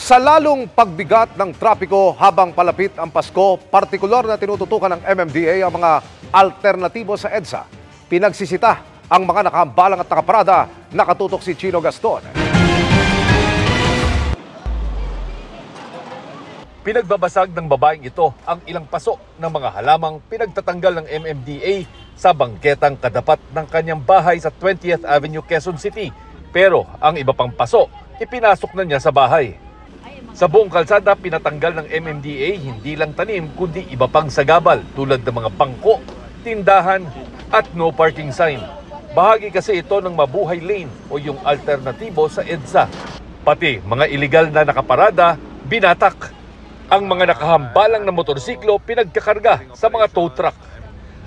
Sa lalong pagbigat ng trapiko habang palapit ang Pasko, partikular na tinututukan ng MMDA ang mga alternatibo sa EDSA. Pinagsisita ang mga nakahambalang at nakaparada, nakatutok si Chino Gaston. Pinagbabasag ng babaeng ito ang ilang paso ng mga halamang pinagtatanggal ng MMDA sa bangketang kadapat ng kanyang bahay sa 20th Avenue, Quezon City. Pero ang iba pang paso, ipinasok na niya sa bahay. Sa buong kalsada, pinatanggal ng MMDA hindi lang tanim kundi iba pang sagabal tulad ng mga bangko, tindahan at no parking sign. Bahagi kasi ito ng mabuhay lane o yung alternatibo sa EDSA. Pati mga iligal na nakaparada, binatak. Ang mga nakahambalang na motorsiklo pinagkakarga sa mga tow truck.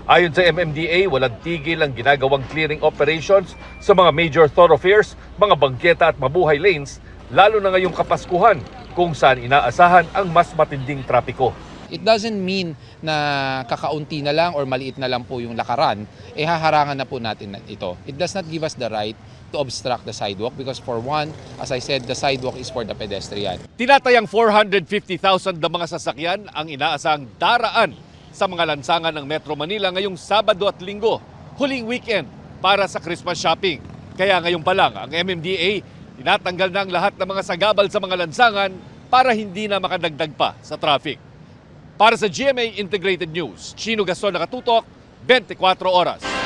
Ayon sa MMDA, walang tigil ang ginagawang clearing operations sa mga major thoroughfares, mga bangketa at mabuhay lanes, lalo na ngayong Kapaskuhan kung saan inaasahan ang mas matinding trapiko. It doesn't mean na kakaunti na lang or maliit na lang po yung lakaran, haharangan na po natin ito. It does not give us the right to obstruct the sidewalk because for one, as I said, the sidewalk is for the pedestrian. Tinatayang 450,000 na mga sasakyan ang inaasang daraan sa mga lansangan ng Metro Manila ngayong Sabado at Linggo, huling weekend para sa Christmas shopping. Kaya ngayon pa lang, ang MMDA tinatanggal na ang lahat ng mga sagabal sa mga lansangan para hindi na makadagdag pa sa traffic. Para sa GMA Integrated News, Chino Gaston, nakatutok, 24 oras.